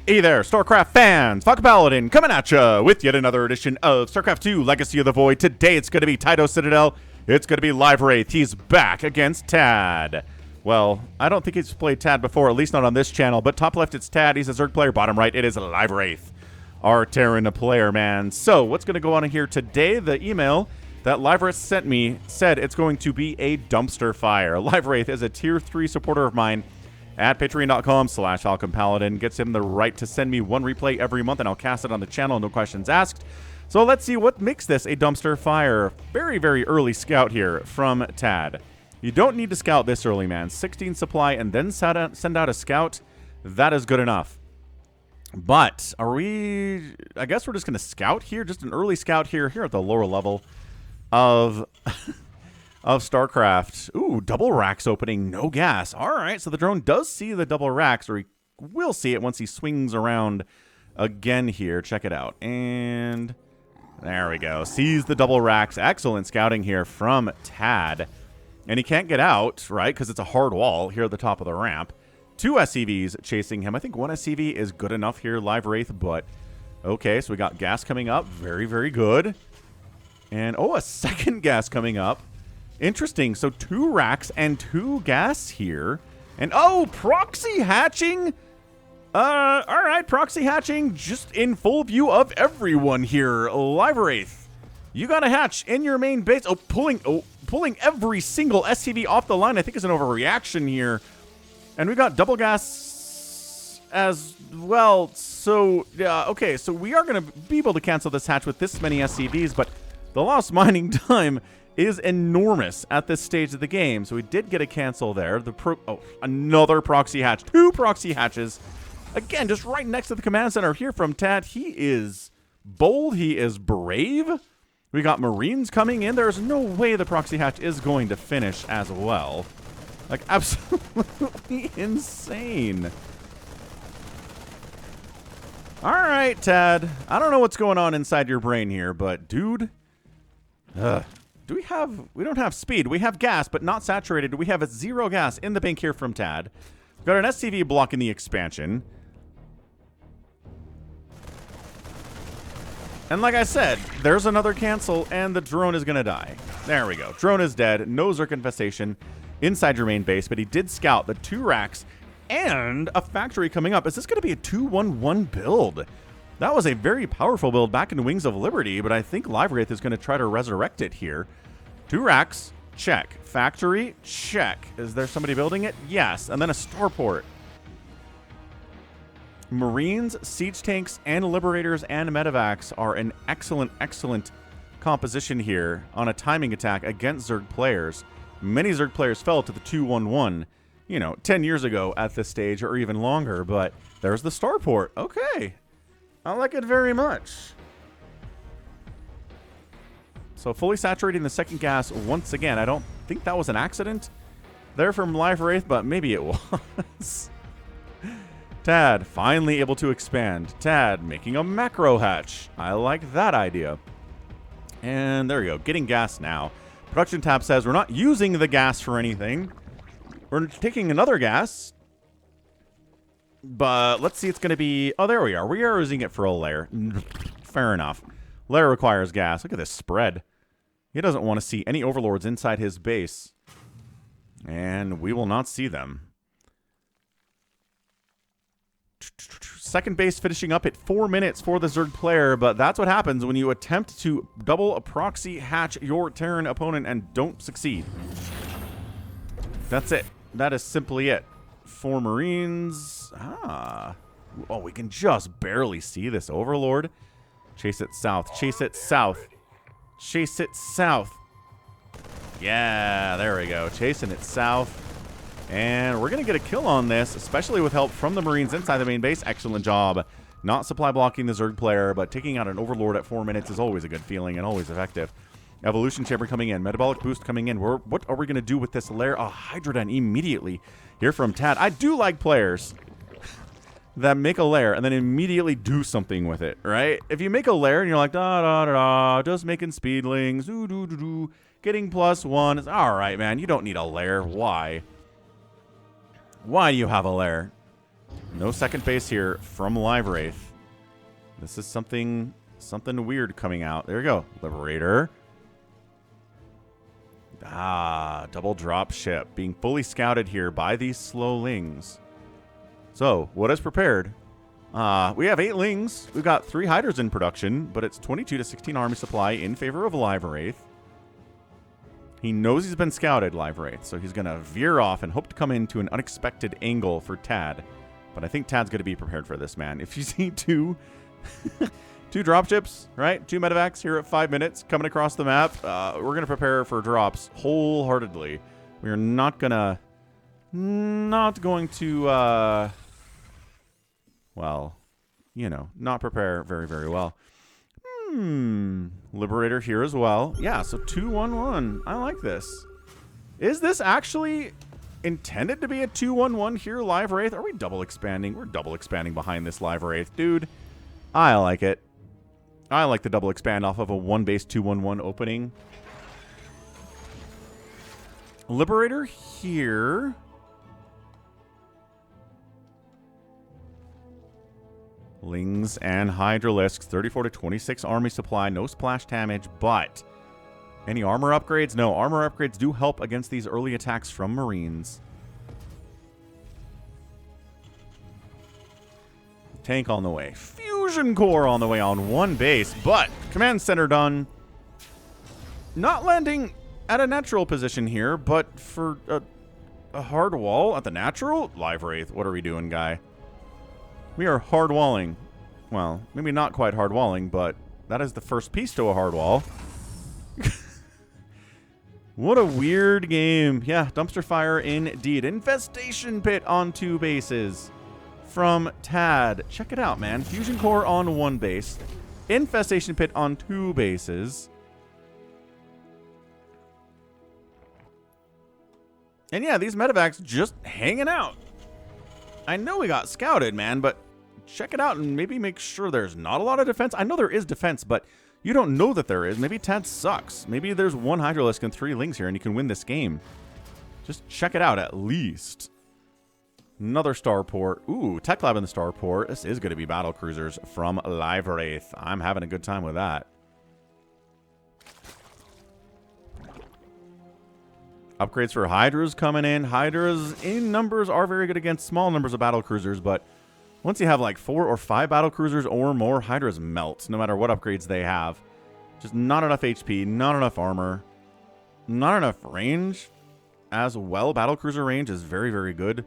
Hey there, StarCraft fans! Falcon Paladin coming at ya with yet another edition of StarCraft 2 Legacy of the Void. Today it's going to be Taito Citadel. It's going to be LiveWraith. He's back against Tad. Well, I don't think he's played Tad before, at least not on this channel, but top left it's Tad. He's a Zerg player. Bottom right it is LiveWraith, our Terran player, man. So what's going to go on here today? The email that LiveWraith sent me said it's going to be a dumpster fire. LiveWraith is a tier 3 supporter of mine at patreon.com/FalconPaladin. Gets him the right to send me one replay every month, and I'll cast it on the channel, no questions asked. So let's see what makes this a dumpster fire. Very, very early scout here from Tad. You don't need to scout this early, man. 16 supply and then send out a scout. That is good enough. But are we... I guess we're just going to scout here. Just an early scout here at the lower level of... of StarCraft. Ooh, double racks opening, no gas. All right, so the drone does see the double racks, or he will see it once he swings around again here. Check it out. And there we go. Sees the double racks. Excellent scouting here from Tad. And he can't get out, right, because it's a hard wall here at the top of the ramp. 2 SCVs chasing him. I think 1 SCV is good enough here, LiveWraith, but okay, so we got gas coming up. Very, very good. And, oh, a second gas coming up. Interesting. So 2 racks and 2 gas here. And oh, proxy hatching. All right, proxy hatching just in full view of everyone here. LiveWraith, you got a hatch in your main base. Oh, pulling every single SCV off the line, I think is an overreaction here. And we got double gas as well. So, okay, so we are going to be able to cancel this hatch with this many SCVs, but the lost mining time is enormous at this stage of the game. So we did get a cancel there. Another proxy hatch. 2 proxy hatches. Again, just right next to the command center here from Tad. He is bold. He is brave. We got Marines coming in. There's no way the proxy hatch is going to finish as well. Like, absolutely insane. All right, Tad. I don't know what's going on inside your brain here, but dude... we don't have speed. We have gas, but not saturated. We have a 0 gas in the bank here from Tad. We've got an SCV blocking the expansion. And like I said, there's another cancel, and the drone is going to die. There we go. Drone is dead. No Zerg infestation inside your main base, but he did scout the 2 racks and a factory coming up. Is this going to be a 2-1-1 build? That was a very powerful build back in Wings of Liberty, but I think LiveWraith is going to try to resurrect it here. 2 racks, check. Factory, check. Is there somebody building it? Yes. And then a starport. Marines, siege tanks, and liberators and medevacs are an excellent, excellent composition here on a timing attack against Zerg players. Many Zerg players fell to the 2-1-1, 10 years ago at this stage or even longer, but there's the starport. Okay. I like it very much. So fully saturating the second gas once again. I don't think that was an accident there from LiveWraith, but maybe it was. Tad finally able to expand. Tad making a macro hatch. I like that idea. And there we go. Getting gas now. Production tab says we're not using the gas for anything. We're taking another gas. But let's see, it's going to be... Oh, there we are. We are using it for a lair. Fair enough. Lair requires gas. Look at this spread. He doesn't want to see any overlords inside his base. And we will not see them. Second base finishing up at 4 minutes for the Zerg player, but that's what happens when you attempt to double a proxy hatch your Terran opponent and don't succeed. That's it. That is simply it. 4 Marines. Oh, we can just barely see this Overlord. Chase it south. Chase it south. Chase it south. Yeah, there we go. Chasing it south. And we're going to get a kill on this, especially with help from the Marines inside the main base. Excellent job. Not supply blocking the Zerg player, but taking out an Overlord at 4 minutes is always a good feeling and always effective. Evolution Chamber coming in. Metabolic Boost coming in. What are we going to do with this lair? A Hydroden immediately. Here from Tad. I do like players that make a lair and then immediately do something with it, right? If you make a lair and you're like, just making speedlings, getting +1. It's all right, man. You don't need a lair. Why? Why do you have a lair? No second base here from LiveWraith. This is something weird coming out. There you go. Liberator. Double drop ship. Being fully scouted here by these slow lings. So, what is prepared? We have 8 lings. We've got 3 hydras in production, but it's 22 to 16 army supply in favor of LiveWraith. He knows he's been scouted, LiveWraith, so he's going to veer off and hope to come into an unexpected angle for Tad. But I think Tad's going to be prepared for this, man. If you see 2 dropships, right? 2 medevacs here at 5 minutes coming across the map, we're going to prepare for drops wholeheartedly. We are not going to, well, you know, not prepare very, very well. Liberator here as well. Yeah, so 2-1-1. I like this. Is this actually intended to be a 2-1-1 here, LiveWraith? Are we double expanding? We're double expanding behind this LiveWraith. Dude, I like it. I like the double expand off of a 1-base 2-1-1 opening. Liberator here. Lings and Hydralisks, 34 to 26 army supply, no splash damage, but any armor upgrades? No, armor upgrades do help against these early attacks from Marines. Tank on the way. Fusion Core on the way on 1 base, but command center done. Not landing at a natural position here, but for a hard wall at the natural? LiveWraith, what are we doing, guy? We are hard walling. Well, maybe not quite hard walling, but that is the first piece to a hard wall. What a weird game. Yeah, dumpster fire indeed. Infestation pit on 2 bases from Tad. Check it out, man. Fusion core on 1 base. Infestation pit on 2 bases. And yeah, these medevacs just hanging out. I know we got scouted, man, but check it out and maybe make sure there's not a lot of defense. I know there is defense, but you don't know that there is. Maybe Tad sucks. Maybe there's 1 Hydralisk and 3 Lings here and you can win this game. Just check it out at least. Another starport. Ooh, Tech Lab in the starport. This is going to be battle cruisers from LiveWraith. I'm having a good time with that. Upgrades for Hydras coming in. Hydras in numbers are very good against small numbers of battle cruisers, but once you have like 4 or 5 battle cruisers or more, Hydras melt no matter what upgrades they have. Just not enough HP, not enough armor, not enough range as well. Battle cruiser range is very, very good.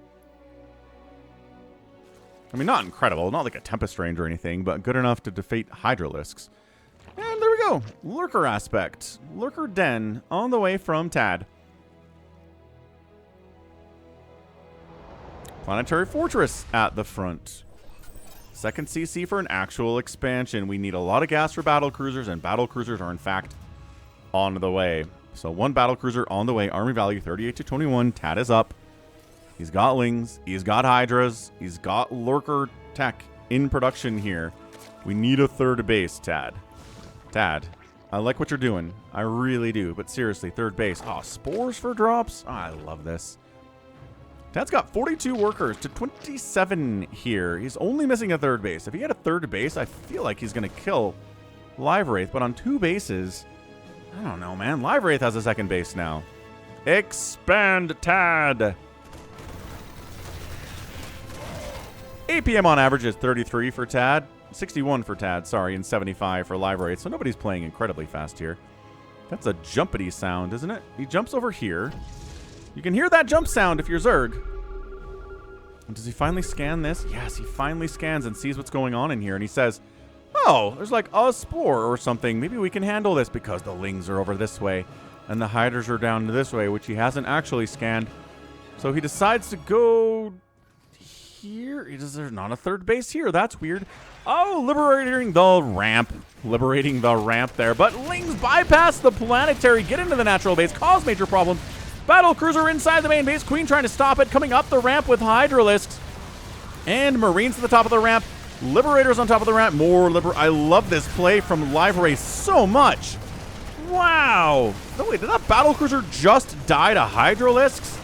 I mean, not incredible, not like a Tempest range or anything, but good enough to defeat Hydralisks. And there we go. Lurker aspect. Lurker Den on the way from Tad. Planetary Fortress at the front. Second CC for an actual expansion. We need a lot of gas for battle cruisers, and battle cruisers are in fact on the way. So 1 battle cruiser on the way. Army value 38 to 21. Tad is up. He's got Lings. He's got Hydras. He's got Lurker tech in production here. We need a 3rd base, Tad. Tad, I like what you're doing. I really do. But seriously, 3rd base. Oh, spores for drops? Oh, I love this. Tad's got 42 workers to 27 here. He's only missing a 3rd base. If he had a 3rd base, I feel like he's going to kill LiveWraith. But on 2 bases, I don't know, man. LiveWraith has a 2nd base now. Expand Tad. APM on average is 33 for Tad. 61 for Tad, sorry, and 75 for LiveWraith. So nobody's playing incredibly fast here. That's a jumpity sound, isn't it? He jumps over here. You can hear that jump sound if you're Zerg. Does he finally scan this? Yes, he finally scans and sees what's going on in here. And he says, oh, there's like a spore or something. Maybe we can handle this because the Lings are over this way. And the Hydras are down this way, which he hasn't actually scanned. So he decides to go here. There's not a 3rd base here. That's weird. Oh, liberating the ramp. Liberating the ramp there. But Lings bypass the planetary, get into the natural base, cause major problems. Battle cruiser inside the main base. Queen trying to stop it. Coming up the ramp with Hydralisks. And Marines at the top of the ramp. Liberators on top of the ramp. More I love this play from LiveWraith so much. Wow. No, wait, did that battle cruiser just die to Hydralisks?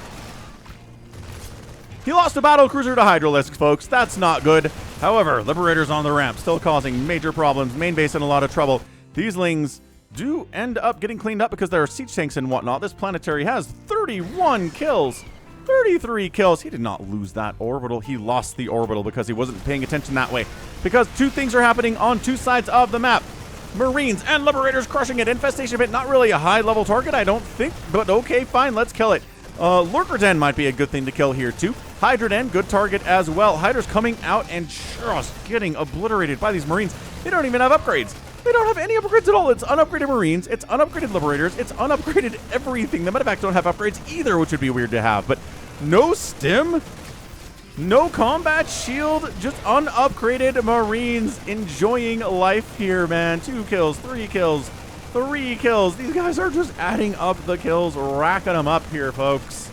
He lost the battle cruiser to Hydralisks, folks. That's not good. However, Liberator's on the ramp, still causing major problems. Main base in a lot of trouble. These Lings do end up getting cleaned up because there are siege tanks and whatnot. This planetary has 31 kills. 33 kills. He did not lose that orbital. He lost the orbital because he wasn't paying attention that way. Because two things are happening on two sides of the map. Marines and Liberators crushing it. Infestation pit, not really a high-level target, I don't think. But okay, fine, let's kill it. Lurker Den might be a good thing to kill here, too. Hydra Den, good target as well. Hydra's coming out and just getting obliterated by these Marines. They don't even have upgrades. They don't have any upgrades at all. It's unupgraded Marines. It's unupgraded Liberators. It's unupgraded everything. The Medevacs don't have upgrades either, which would be weird to have. But no stim, no combat shield, just unupgraded Marines enjoying life here, man. 2 kills, 3 kills, 3 kills. These guys are just adding up the kills, racking them up here, folks.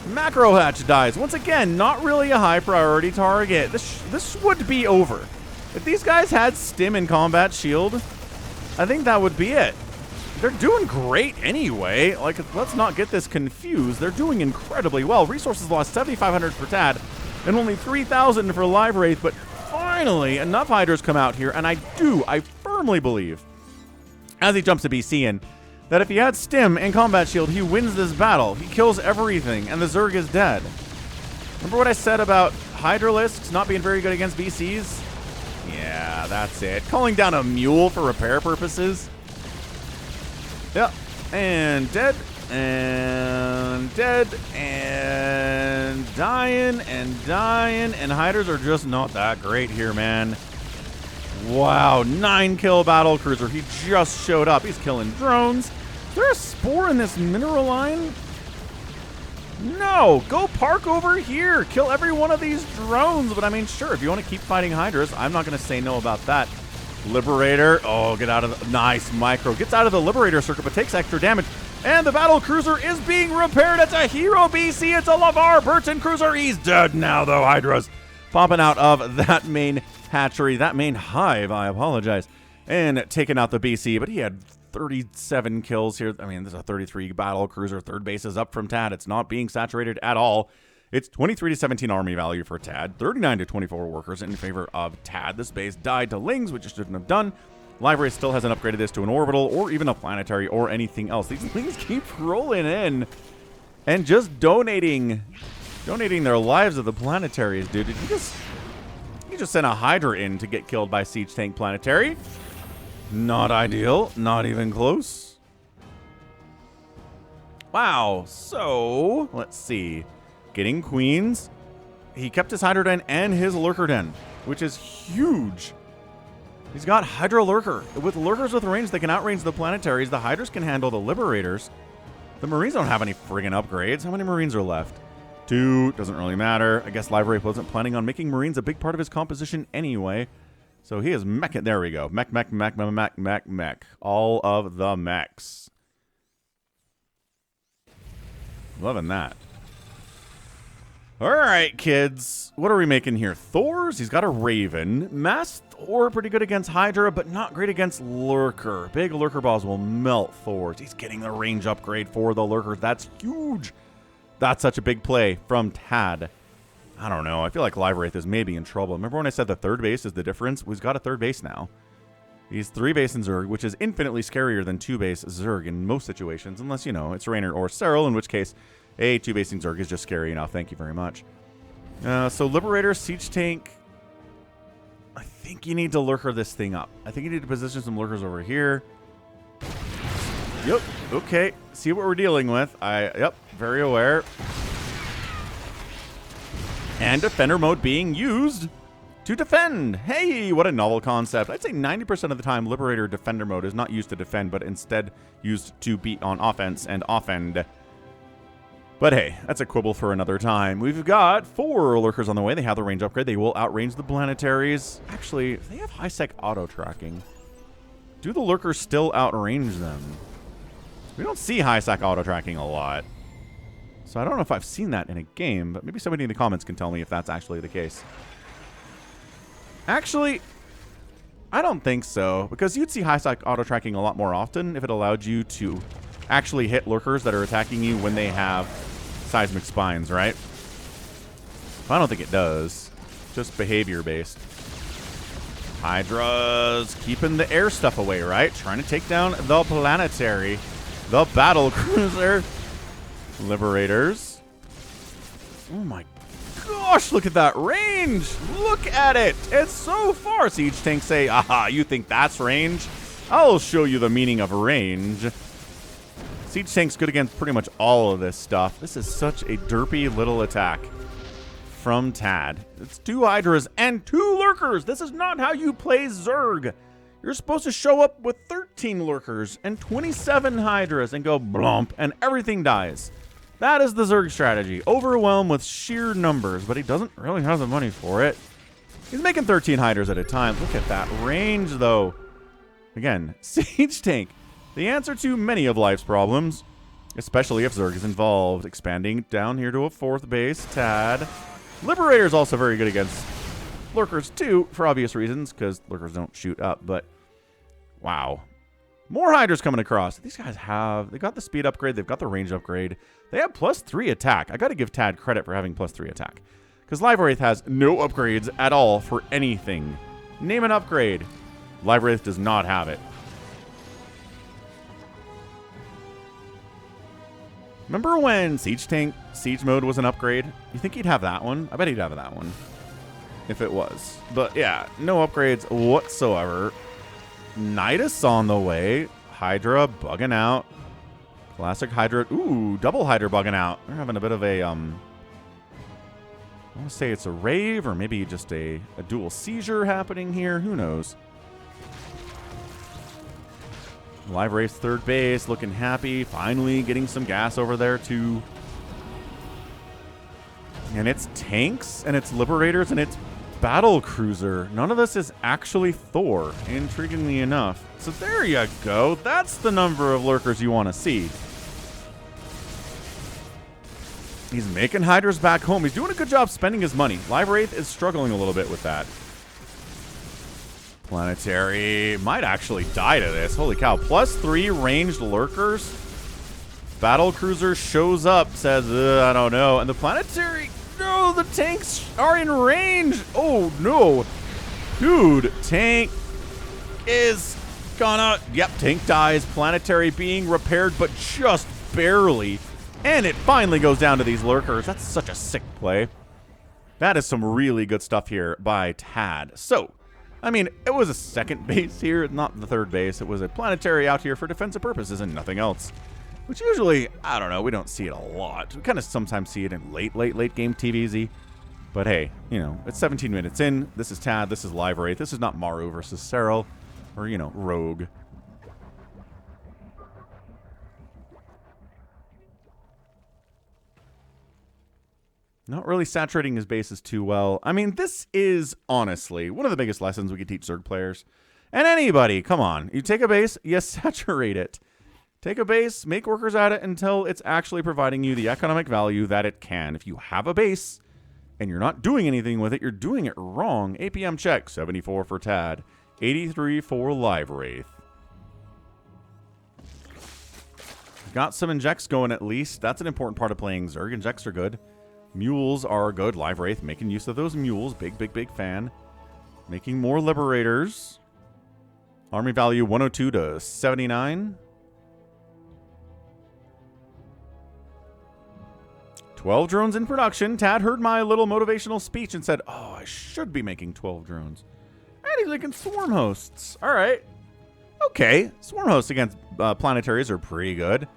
Macro Hatch dies. Once again, not really a high priority target. This would be over. If these guys had stim and combat shield, I think that would be it. They're doing great anyway. Like, let's not get this confused. They're doing incredibly well. Resources lost 7,500 for Tad and only 3,000 for LiveWraith. But finally, enough Hydras come out here. And I firmly believe, as he jumps to BC in, that if he had stim and combat shield, he wins this battle. He kills everything, and the Zerg is dead. Remember what I said about Hydralisks not being very good against BCs? Yeah, that's it. Calling down a mule for repair purposes. Yep. And dead. And dead. And dying. And dying. And Hydras are just not that great here, man. Wow. 9-kill battle cruiser. He just showed up. He's killing drones. Is there a spore in this mineral line? No, go park over here. Kill every one of these drones. But I mean, sure, if you want to keep fighting Hydras, I'm not going to say no about that. Liberator. Oh, get out of the... Nice micro. Gets out of the Liberator circuit, but takes extra damage. And the battle cruiser is being repaired. It's a hero BC. It's a LeVar Burton cruiser. He's dead now, though. Hydras popping out of that main hatchery, that main hive. I apologize. And taking out the BC, but he had 37 kills here. I mean, this is a 33 battle cruiser. Third base is up from Tad. It's not being saturated at all. It's 23 to 17 army value for Tad. 39 to 24 workers in favor of Tad. This base died to Lings, which it shouldn't have done. LiveWraith still hasn't upgraded this to an orbital or even a planetary or anything else. These Lings keep rolling in and just donating their lives to the planetaries, dude. Did you just sent a Hydra in to get killed by Siege Tank Planetary? Not ideal. Not even close. Wow. So, let's see. Getting Queens. He kept his Hydra Den and his Lurker Den, which is huge. He's got Hydra Lurker. With Lurkers with range, they can outrange the Planetaries. The Hydras can handle the Liberators. The Marines don't have any friggin' upgrades. How many Marines are left? 2. Doesn't really matter. I guess LiveWraith wasn't planning on making Marines a big part of his composition anyway. So he is mech. There we go. Mech. All of the mechs. Loving that. All right, kids. What are we making here? Thors? He's got a Raven. Mass Thor, pretty good against Hydra, but not great against Lurker. Big Lurker balls will melt Thors. He's getting the range upgrade for the Lurkers. That's huge. That's such a big play from Tad. I don't know. I feel like LiveWraith is maybe in trouble. Remember when I said the third base is the difference? We've got a third base now. He's 3 base in Zerg, which is infinitely scarier than 2 base Zerg in most situations, unless, you know, it's Raynor or Cyril, in which case a 2 base in Zerg is just scary enough. Thank you very much. So Liberator, Siege Tank. I think you need to Lurker this thing up. I think you need to position some Lurkers over here. Yep. Okay. See what we're dealing with. Yep. Very aware. And Defender mode being used to defend. Hey, what a novel concept. I'd say 90% of the time Liberator Defender mode is not used to defend, but instead used to beat on offense and offend. But hey, that's a quibble for another time. We've got 4 Lurkers on the way. They have the range upgrade. They will outrange the Planetaries. Actually, they have high-sec auto-tracking. Do the Lurkers still outrange them? We don't see high-sec auto-tracking a lot. So I don't know if I've seen that in a game, but maybe somebody in the comments can tell me if that's actually the case. Actually, I don't think so, because you'd see high-sec auto-tracking a lot more often if it allowed you to actually hit Lurkers that are attacking you when they have seismic spines, right? I don't think it does. Just behavior-based. Hydra's keeping the air stuff away, right? Trying to take down the planetary. The battle cruiser. Liberators. Oh my gosh, look at that range. Look at it. It's so far. Siege tanks say, aha, you think that's range? I'll show you the meaning of range. Siege tank's good against pretty much all of this stuff. This is such a derpy little attack from Tad. It's 2 Hydras and 2 Lurkers. This is not how you play Zerg. You're supposed to show up with 13 Lurkers and 27 Hydras and go blump and everything dies. That is the Zerg strategy. Overwhelm with sheer numbers, but he doesn't really have the money for it. He's making 13 Hydras at a time. Look at that range, though. Again, Siege Tank. The answer to many of life's problems, especially if Zerg is involved. Expanding down here to a 4th base. Tad. Liberator is also very good against Lurkers, too, for obvious reasons, because Lurkers don't shoot up, but wow. More Hydras coming across. These guys they got the speed upgrade, they've got the range upgrade. They have +3 attack. I got to give Tad credit for having +3 attack, because LiveWraith has no upgrades at all for anything. Name an upgrade. LiveWraith does not have it. Remember when Siege Mode was an upgrade? You think he'd have that one? I bet he'd have that one if it was. But yeah, no upgrades whatsoever. Nidus on the way. Hydra bugging out. Classic Hydra. Ooh, double Hydra bugging out. They're having a bit of a, I want to say it's a rave or maybe just a dual seizure happening here. Who knows? LiveWraith's 3rd base, looking happy. Finally getting some gas over there, too. And it's tanks, and it's Liberators, and it's Battle Cruiser. None of this is actually Thor, intriguingly enough. So there you go. That's the number of Lurkers you want to see. He's making Hydras back home. He's doing a good job spending his money. LiveWraith is struggling a little bit with that. Planetary might actually die to this. Holy cow. +3 ranged Lurkers. Battle Cruiser shows up, says, I don't know. And the Planetary, no, the tanks are in range. Oh, no. Dude, tank is gonna, yep, tank dies. Planetary being repaired, but just barely. And it finally goes down to these Lurkers. That's such a sick play. That is some really good stuff here by Tad. So, I mean, it was a 2nd base here, not the 3rd base. It was a Planetary out here for defensive purposes and nothing else. Which usually, I don't know, we don't see it a lot. We kind of sometimes see it in late game TVZ. But hey, you know, it's 17 minutes in. This is Tad, this is LiveWraith. This is not Maru versus Serral, or, you know, Rogue. Not really saturating his bases too well. I mean, this is, honestly, one of the biggest lessons we could teach Zerg players. And anybody, come on. You take a base, you saturate it. Take a base, make workers at it until it's actually providing you the economic value that it can. If you have a base and you're not doing anything with it, you're doing it wrong. APM check, 74 for Tad, 83 for LiveWraith. Got some injects going at least. That's an important part of playing Zerg. Injects are good. Mules are good. LiveWraith making use of those mules. Big fan. Making more Liberators. Army value 102 to 79. 12 drones in production. Tad heard my little motivational speech and said, oh, I should be making 12 drones. And he's making swarm hosts. All right. Okay. Swarm hosts against planetaries are pretty good.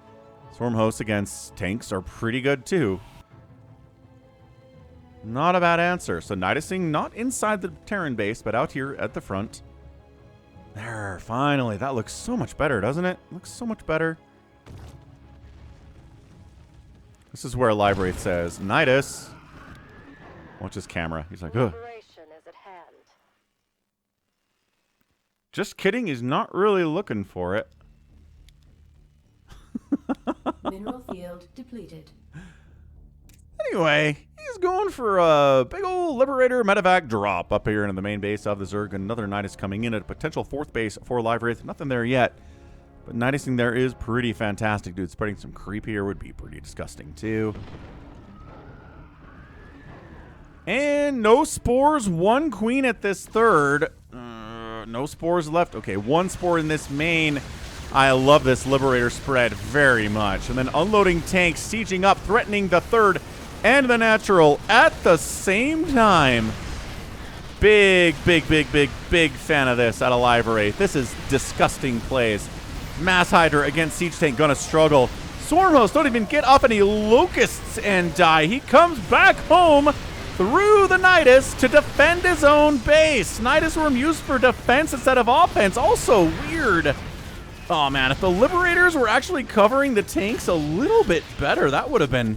Swarm hosts against tanks are pretty good too. Not a bad answer. So Nidusing not inside the Terran base, but out here at the front. There, finally. That looks so much better, doesn't it? Looks so much better. This is where LiveWraith says, Nidus. Watch his camera. He's like, ugh. Just kidding. He's not really looking for it. Mineral field depleted. Anyway, he's going for a big old Liberator medevac drop up here into the main base of the Zerg. Another Nidus coming in at a potential 4th base for LiveWraith. Nothing there yet. But Nidusing there is pretty fantastic, dude. Spreading some creep here would be pretty disgusting, too. And no spores, 1 queen at this third. No spores left. Okay, 1 spore in this main. I love this Liberator spread very much. And then unloading tanks, sieging up, threatening the third and the natural at the same time. Big fan of this out of LiveWraith. This is disgusting plays. Mass Hydra against Siege Tank, gonna struggle. Swarm Host don't even get up any locusts and die. He comes back home through the Nidus to defend his own base. Nidus Worm used for defense instead of offense. Also weird. Oh man, if the Liberators were actually covering the tanks a little bit better, that would have been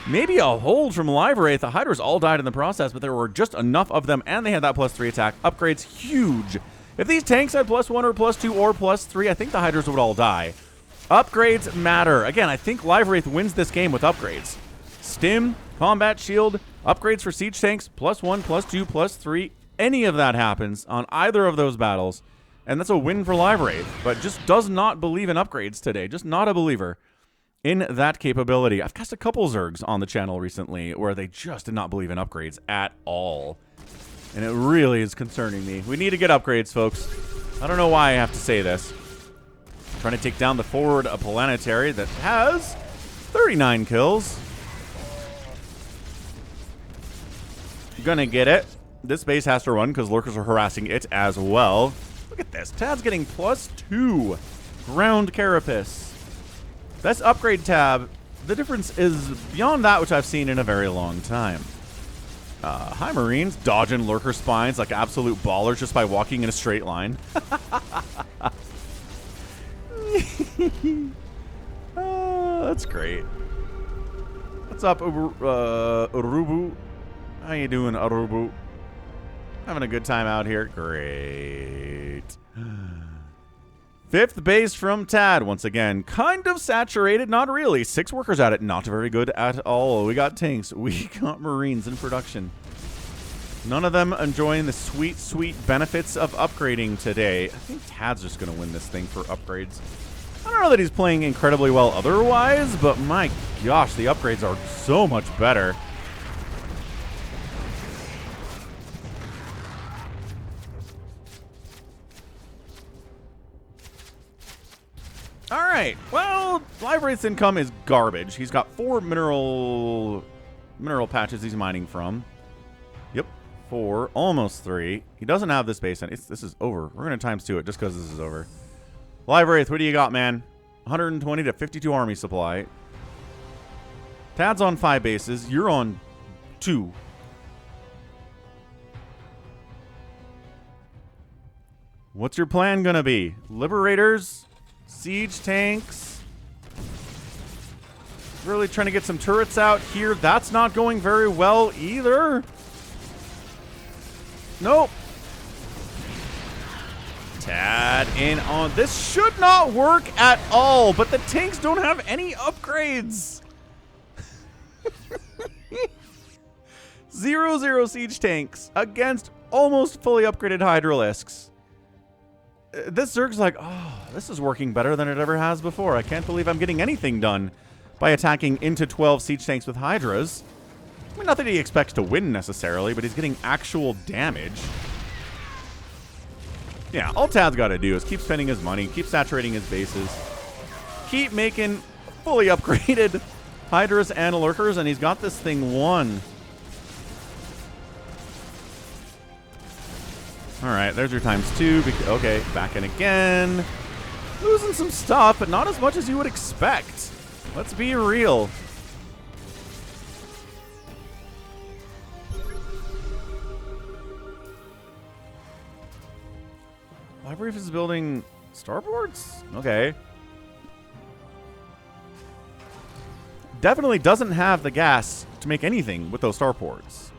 maybe a hold from LiveWraith. The Hydras all died in the process, but there were just enough of them, and they had that +3 attack. Upgrades, huge. If these tanks had +1 or +2 or +3, I think the Hydras would all die. Upgrades matter. Again, I think LiveWraith wins this game with upgrades. Stim, combat shield, upgrades for siege tanks, +1, +2, +3. Any of that happens on either of those battles, and that's a win for LiveWraith, but just does not believe in upgrades today. Just not a believer in that capability. I've cast a couple Zergs on the channel recently where they just did not believe in upgrades at all. And it really is concerning me. We need to get upgrades, folks. I don't know why I have to say this. Trying to take down the forward a Planetary that has 39 kills. Gonna get it. This base has to run because lurkers are harassing it as well. Look at this. Tad's getting +2 ground carapace. That's upgrade tab. The difference is beyond that which I've seen in a very long time. Hi, Marines. Dodging lurker spines like absolute ballers just by walking in a straight line. That's great. What's up, Urubu? How you doing, Urubu? Having a good time out here. Great. 5th base from Tad. Once again, kind of saturated. Not really. 6 workers at it. Not very good at all. We got tanks. We got Marines in production. None of them enjoying the sweet, sweet benefits of upgrading today. I think Tad's just going to win this thing for upgrades. I don't know that he's playing incredibly well otherwise, but my gosh, the upgrades are so much better. All right, well, LiveWraith's income is garbage. He's got 4 mineral patches he's mining from. Yep, 4, almost 3. He doesn't have this base, and this is over. We're going to ×2 it just because this is over. LiveWraith, what do you got, man? 120 to 52 army supply. Tad's on 5 bases. You're on 2. What's your plan going to be? Liberators? Siege tanks. Really trying to get some turrets out here. That's not going very well either. Nope. Tad in on. This should not work at all, but the tanks don't have any upgrades. 0-0 siege tanks against almost fully upgraded Hydralisks. This Zerg's like, oh, this is working better than it ever has before. I can't believe I'm getting anything done by attacking into 12 siege tanks with Hydras. I mean, not that he expects to win necessarily, but he's getting actual damage. Yeah, all Tad's got to do is keep spending his money, keep saturating his bases, keep making fully upgraded Hydras and Lurkers, and he's got this thing won. All right, there's your ×2. Okay, back in again. Losing some stuff, but not as much as you would expect. Let's be real. LiveWraith is building starboards? Okay. Definitely doesn't have the gas to make anything with those starports.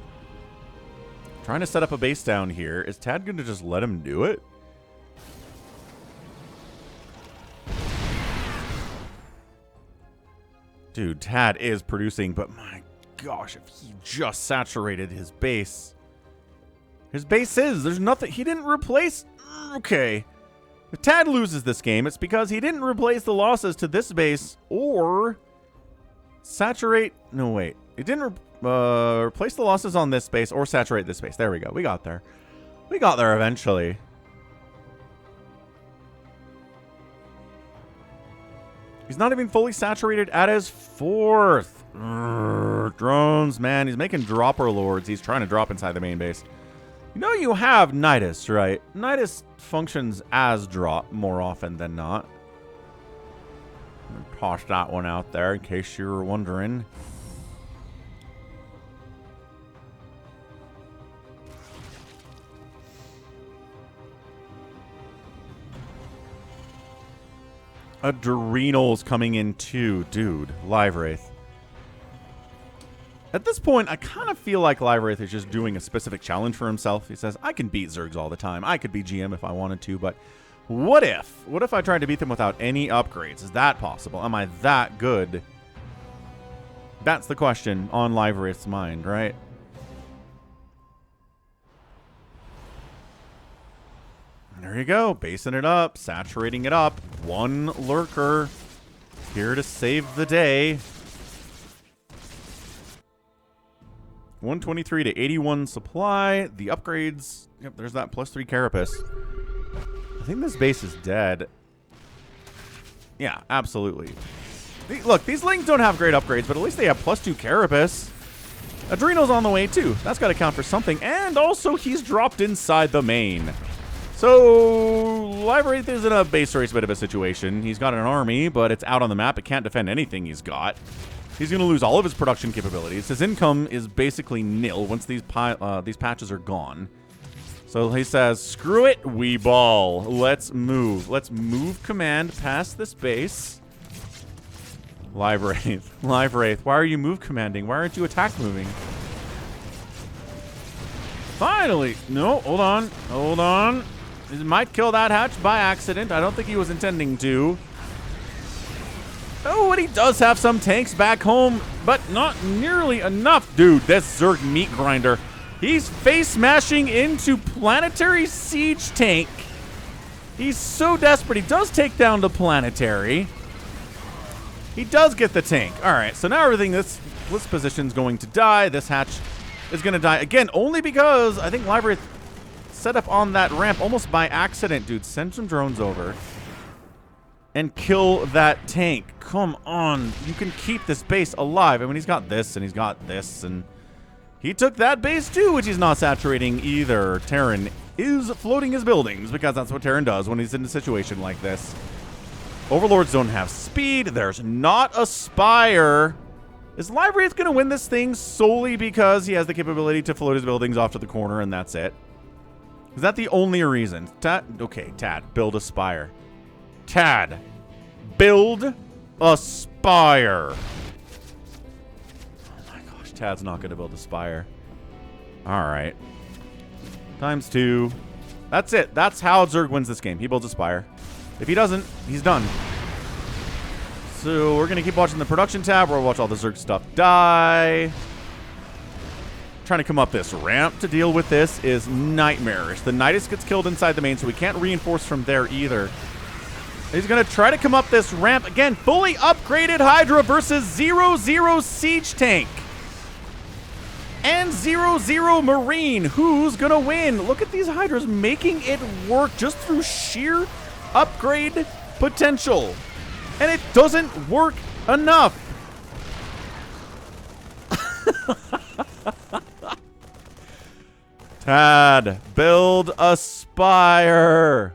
Trying to set up a base down here. Is Tad going to just let him do it? Dude, Tad is producing, but my gosh, if he just saturated his base. His base there's nothing. He didn't replace. Okay. If Tad loses this game, it's because he didn't replace the losses to this base or saturate. No, wait. It didn't replace the losses on this space or saturate this space. There we go. We got there. We got there eventually. He's not even fully saturated at his 4th. Drones, man. He's making dropper lords. He's trying to drop inside the main base. You know you have Nidus, right? Nidus functions as drop more often than not. Toss that one out there in case you were wondering. Adrenals coming in too. Dude, LiveWraith. At this point, I kind of feel like LiveWraith is just doing a specific challenge for himself. He says, I can beat Zergs all the time. I could be GM if I wanted to, but what if? What if I tried to beat them without any upgrades? Is that possible? Am I that good? That's the question on LiveWraith's mind, right? There you go. Basing it up. Saturating it up. One lurker. Here to save the day. 123 to 81 supply. The upgrades. Yep, there's that +3 carapace. I think this base is dead. Yeah, absolutely. Look, these Lings don't have great upgrades, but at least they have +2 carapace. Adrenal's on the way, too. That's got to count for something. And also, he's dropped inside the main. So, LiveWraith is in a base race bit of a situation. He's got an army, but it's out on the map. It can't defend anything he's got. He's going to lose all of his production capabilities. His income is basically nil once these patches are gone. So he says, screw it, we ball. Let's move. Let's move command past this base. LiveWraith. LiveWraith, why are you move commanding? Why aren't you attack moving? Finally. No, hold on. Hold on. He might kill that hatch by accident. I don't think he was intending to. Oh, and he does have some tanks back home, but not nearly enough. Dude, this Zerg meat grinder. He's face smashing into planetary siege tank. He's so desperate. He does take down the planetary. He does get the tank. All right, so now everything this position's going to die. This hatch is going to die again, only because I think LiveWraith set up on that ramp almost by accident. Dude, send some drones over and kill that tank. Come on. You can keep this base alive. I mean, he's got this and he's got this, and he took that base too, which he's not saturating either. Terran is floating his buildings because that's what Terran does when he's in a situation like this. Overlords don't have speed. There's not a Spire. Is LiveWraith going to win this thing solely because he has the capability to float his buildings off to the corner and that's it? Is that the only reason? Okay, Tad, build a Spire. Tad, build a Spire. Oh my gosh, Tad's not going to build a Spire. All right. ×2. That's it. That's how Zerg wins this game. He builds a Spire. If he doesn't, he's done. So we're going to keep watching the production tab. We'll watch all the Zerg stuff die. Trying to come up this ramp to deal with this is nightmarish. The Nidus gets killed inside the main, so we can't reinforce from there either. He's going to try to come up this ramp. Again, fully upgraded Hydra versus 0-0 Siege Tank. And 0-0 Marine. Who's going to win? Look at these Hydras making it work just through sheer upgrade potential. And it doesn't work enough. Tad, build a Spire.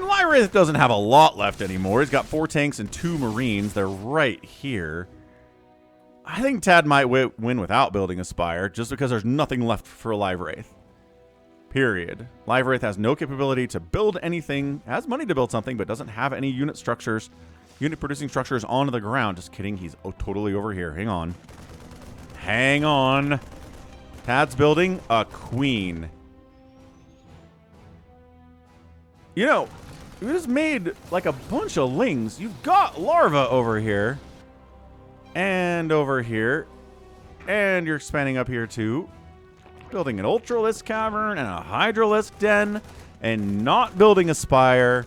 LiveWraith doesn't have a lot left anymore. He's got 4 tanks and 2 Marines. They're right here. I think Tad might win without building a Spire just because there's nothing left for LiveWraith. Period. LiveWraith has no capability to build anything, has money to build something, but doesn't have any unit producing structures on the ground. Just kidding. He's totally over here. Hang on. Hang on. Tad's building a Queen. You know, you just made like a bunch of Lings. You've got Larva over here. And over here. And you're expanding up here too. Building an Ultralisk Cavern and a Hydralisk Den. and not building a spire.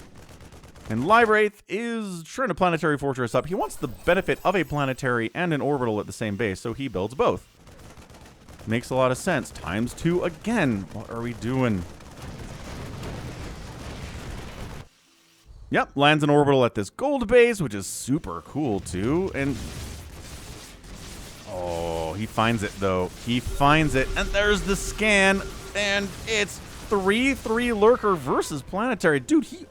And LiveWraith is trying to planetary fortress up. He wants the benefit of a planetary and an orbital at the same base, so he builds both. Makes a lot of sense. ×2 again. What are we doing? Yep, lands an orbital at this gold base, which is super cool too. And oh, he finds it though. He finds it, and there's the scan, and it's 3/3 lurker versus planetary. Dude, he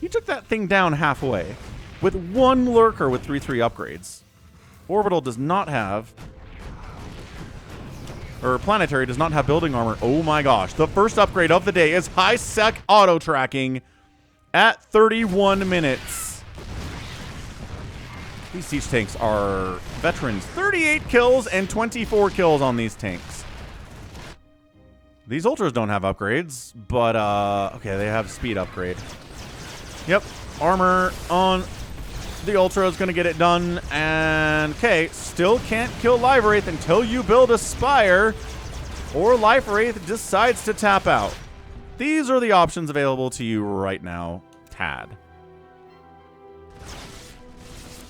took that thing down halfway with one lurker with 3/3 upgrades. Orbital does not have, or planetary does not have building armor. Oh my gosh. The first upgrade of the day is high sec auto tracking at 31 minutes. These siege tanks are veterans. 38 kills and 24 kills on these tanks. These ultras don't have upgrades, but okay, they have speed upgrade. Yep, armor on the ultra is going to get it done. And okay, still can't kill LiveWraith until you build a spire or LiveWraith decides to tap out. These are the options available to you right now, Tad.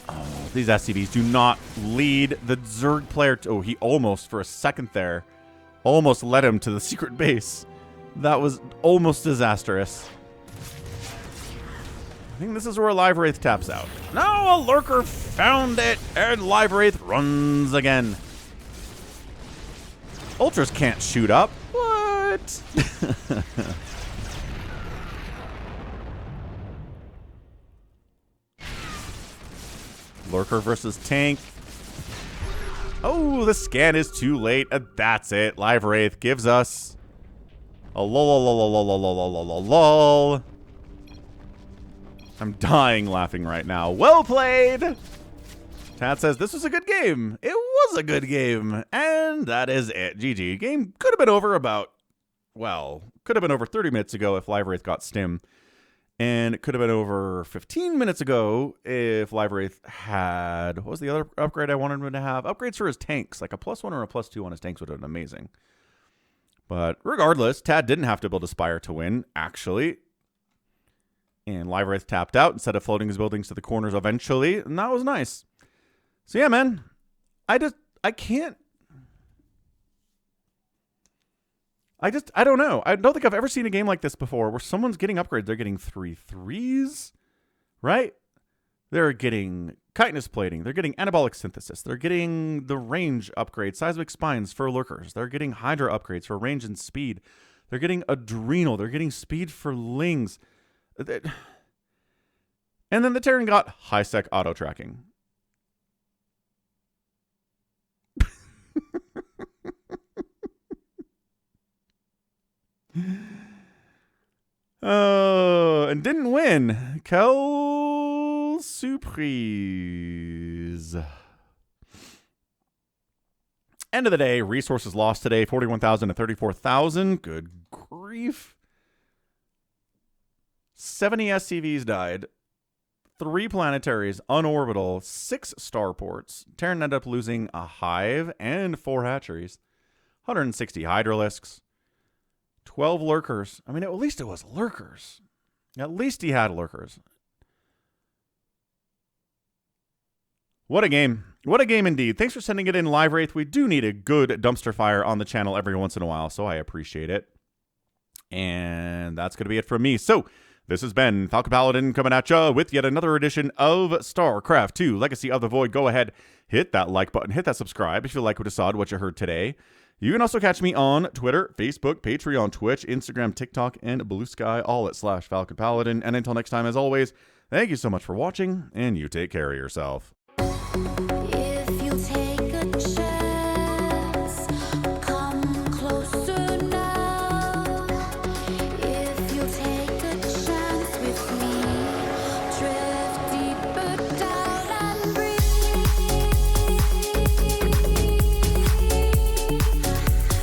Oh, these SCVs do not lead the Zerg player. Oh, he almost, for a second there, almost led him to the secret base. That was almost disastrous. I think this is where LiveWraith taps out. No, a lurker found it, and LiveWraith runs again. Ultras can't shoot up. What? Lurker versus tank. Oh, the scan is too late. That's it. LiveWraith gives us a lol. I'm dying laughing right now. Well played! Tad says, this was a good game. It was a good game. And that is it. GG. Game could have been over about, well, could have been over 30 minutes ago if LiveWraith got stim. And it could have been over 15 minutes ago if LiveWraith had, what was the other upgrade I wanted him to have? Upgrades for his tanks. Like a +1 or a +2 on his tanks would have been amazing. But regardless, Tad didn't have to build a spire to win, actually. And LiveWraith tapped out instead of floating his buildings to the corners eventually. And that was nice. So yeah, man. I don't know. I don't think I've ever seen a game like this before where someone's getting upgrades. They're getting 3/3s, right? They're getting chitinous plating. They're getting anabolic synthesis. They're getting the range upgrade, seismic spines for lurkers. They're getting hydra upgrades for range and speed. They're getting adrenal. They're getting speed for lings. And then the Terran got high sec auto tracking. Oh, and didn't win. Quelle surprise. End of the day, resources lost today, 41,000 to 34,000. Good grief. 70 SCVs died. 3 planetaries, unorbital, 6 starports. Terran ended up losing a hive and 4 hatcheries. 160 hydralisks. 12 lurkers. I mean, at least it was lurkers. At least he had lurkers. What a game. What a game indeed. Thanks for sending it in, LiveWraith. We do need a good dumpster fire on the channel every once in a while, so I appreciate it. And that's going to be it from me. So, this has been Falcon Paladin coming at ya with yet another edition of StarCraft 2 Legacy of the Void. Go ahead, hit that like button, hit that subscribe if you like what you saw, what you heard today. You can also catch me on Twitter, Facebook, Patreon, Twitch, Instagram, TikTok, and Blue Sky, all at /Falcon Paladin. And until next time, as always, thank you so much for watching, and you take care of yourself. Yeah.